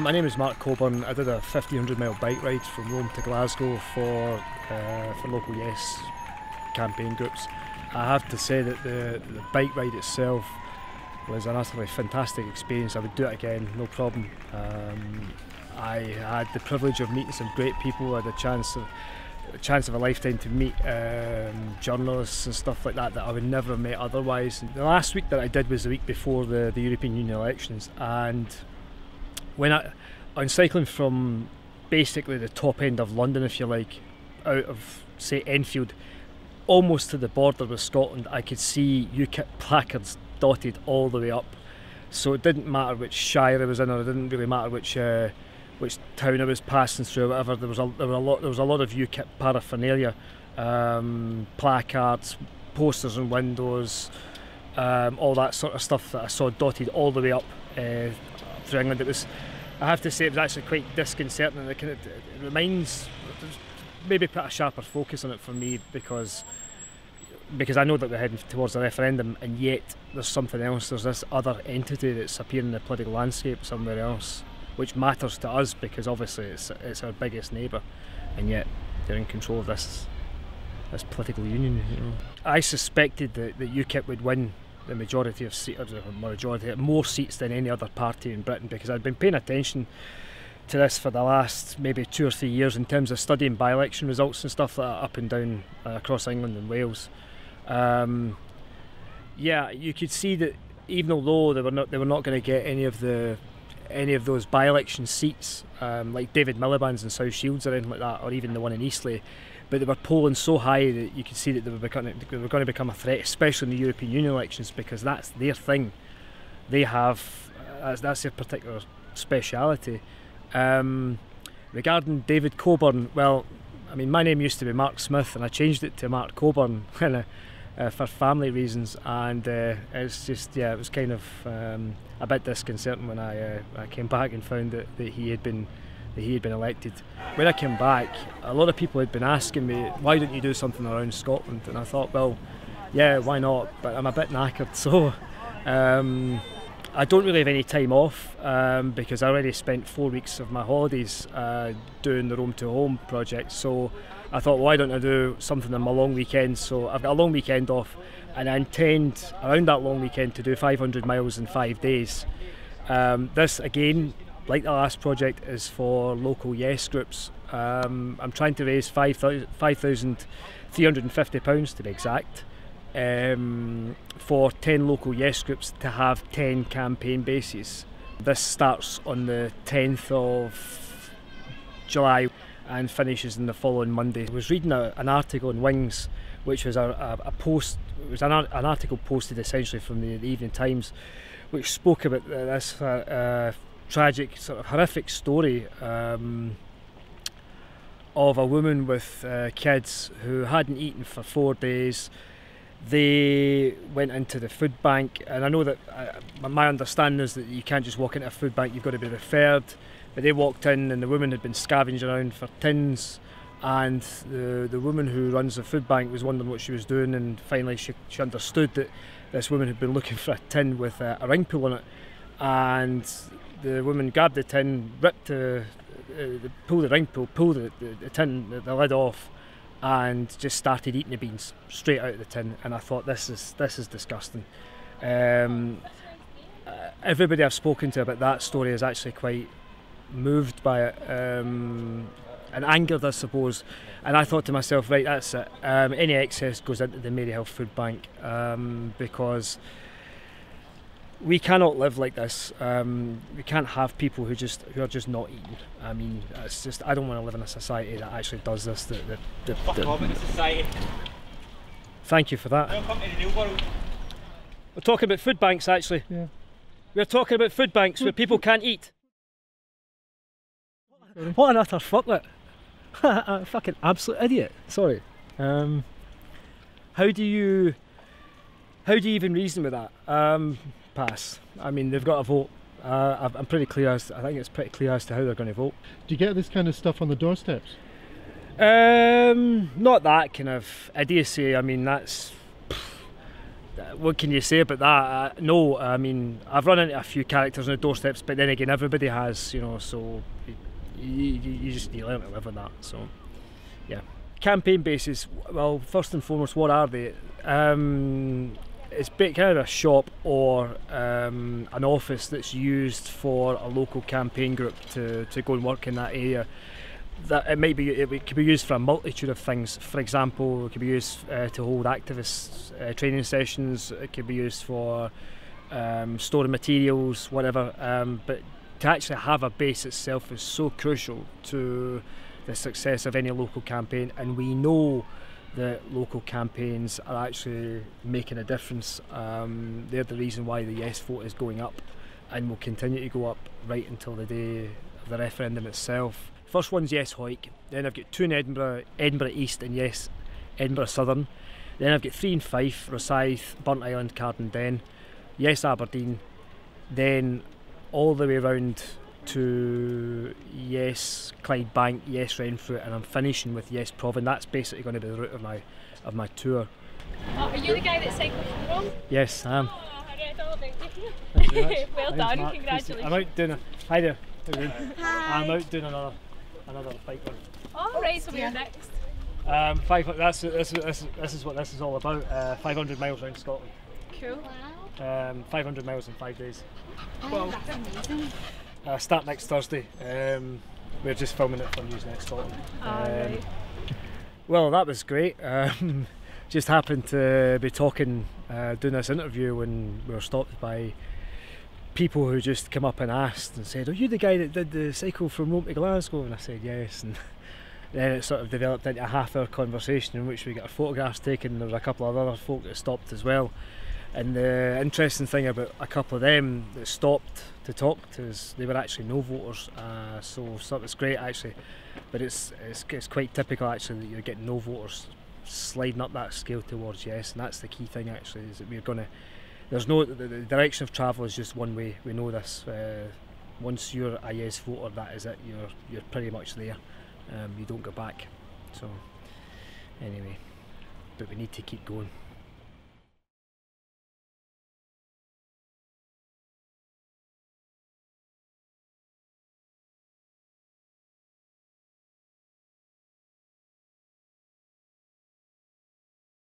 My name is Mark Coburn. I did a 1,500 mile bike ride from Rome to Glasgow for local Yes campaign groups. I have to say that the bike ride itself was an utterly fantastic experience. I would do it again, no problem. I had the privilege of meeting some great people. I had a chance of a lifetime to meet journalists and stuff like that I would never have met otherwise. The last week that I did was the week before the European Union elections, and I'm cycling from basically the top end of London, if you like, out of, say, Enfield, almost to the border with Scotland. I could see UKIP placards dotted all the way up, so it didn't matter which shire I was in, or it didn't really matter which town I was passing through, or whatever. There was a lot of UKIP paraphernalia, placards, posters on windows, all that sort of stuff that I saw dotted all the way up through England. I have to say, it was actually quite disconcerting, and it reminds, maybe put a sharper focus on it for me, because I know that we're heading towards a referendum, and yet there's something else. There's this other entity that's appearing in the political landscape somewhere else, which matters to us because obviously it's our biggest neighbour, and yet they're in control of this political union. You know, I suspected that UKIP would win the majority of seats, or more seats than any other party in Britain, because I'd been paying attention to this for the last maybe 2 or 3 years in terms of studying by-election results and stuff like that up and down across England and Wales. Yeah, you could see that even although they were not going to get any of those by-election seats, like David Miliband's in South Shields or anything like that, or even the one in Eastleigh, but they were polling so high that you could see that they were going to become a threat, especially in the European Union elections, because that's their thing. They have that's their particular speciality. Regarding David Coburn, well, I mean, my name used to be Mark Smith, and I changed it to Mark Coburn for family reasons, and it's just, yeah, it was kind of a bit disconcerting when I came back and found that he had been elected. When I came back, a lot of people had been asking me, why don't you do something around Scotland? And I thought, well, yeah, why not? But I'm a bit knackered, so I don't really have any time off, because I already spent 4 weeks of my holidays doing the Rome to Home project. So I thought, why don't I do something on my long weekend? So I've got a long weekend off, and I intend around that long weekend to do 500 miles in 5 days. This, again, like the last project, is for local Yes groups. I'm trying to raise £5,350 to be exact, for 10 local Yes groups to have 10 campaign bases. This starts on the 10th of July and finishes on the following Monday. I was reading an article in Wings, which was a post. It was an article posted essentially from the Evening Times, which spoke about this tragic, sort of horrific story of a woman with kids who hadn't eaten for 4 days. They went into the food bank, and I know that my understanding is that you can't just walk into a food bank, you've got to be referred. But they walked in, and the woman had been scavenging around for tins, and the woman who runs the food bank was wondering what she was doing, and finally she understood that this woman had been looking for a tin with a ring pull on it, and the woman grabbed the tin, pulled the ring pull, pulled the tin, the lid off, and just started eating the beans straight out of the tin. And I thought, this is disgusting. Everybody I've spoken to about that story is actually quite moved by it, and angered, I suppose. And I thought to myself, right, that's it. Any excess goes into the Maryhill Food Bank, because we cannot live like this. We can't have people who are just not eating. I mean, it's just, I don't want to live in a society that actually does this. Fuck off in a society. Thank you for that. Welcome to the real world. We're talking about food banks, actually. Yeah. We're talking about food banks where people can't eat. What an utter fucklet. A fucking absolute idiot. Sorry. How do you even reason with that? Pass. I mean, they've got to vote. I'm pretty clear I think it's pretty clear as to how they're going to vote. Do you get this kind of stuff on the doorsteps? Not that kind of idiocy. I mean, that's what can you say about that? No, I mean, I've run into a few characters on the doorsteps, but then again, everybody has, you know, so you just learn to live with that. So, yeah. Campaign bases, well, first and foremost, what are they? It's kind of a shop or an office that's used for a local campaign group to go and work in that area. That it could be used for a multitude of things. For example, it could be used to hold activists training sessions. It could be used for storing materials, whatever. But to actually have a base itself is so crucial to the success of any local campaign, and we know that local campaigns are actually making a difference. They're the reason why the yes vote is going up and will continue to go up right until the day of the referendum itself. First one's Yes Hoyk, then I've got 2 in Edinburgh East and Yes Edinburgh Southern, then I've got 3 in Fife, Rosyth, Burnt Island, Cardenden, Yes Aberdeen, then all the way round to Yes Clydebank, Yes Renfrew, and I'm finishing with Yes Provan. That's basically going to be the route of my tour. Are you the guy that cycled from Rome? Yes, I am. Oh, I read all about you. Well done, Mark. congratulations. I'm out doing hi there. How you doing? Hi. I'm out doing another bike run. Oh, right, so we're next. This is what this is all about. 500 miles around Scotland. Cool. 500 miles in 5 days. Well, that's amazing. Start next Thursday. We're just filming it for News Next Scotland. Right. Well, that was great. Just happened to be doing this interview when we were stopped by people who just come up and asked and said, "Are you the guy that did the cycle from Rome to Glasgow?" And I said yes, and then it sort of developed into a half-hour conversation in which we got our photographs taken. There were a couple of other folk that stopped as well, and the interesting thing about a couple of them that stopped to talk to us, they were actually no voters, so it's great actually, but it's quite typical actually that you're getting no voters sliding up that scale towards yes, and that's the key thing actually, is that we're going to, there's no, the direction of travel is just one way. We know this. Once you're a yes voter, that is it. You're pretty much there. You don't go back. So anyway, but we need to keep going.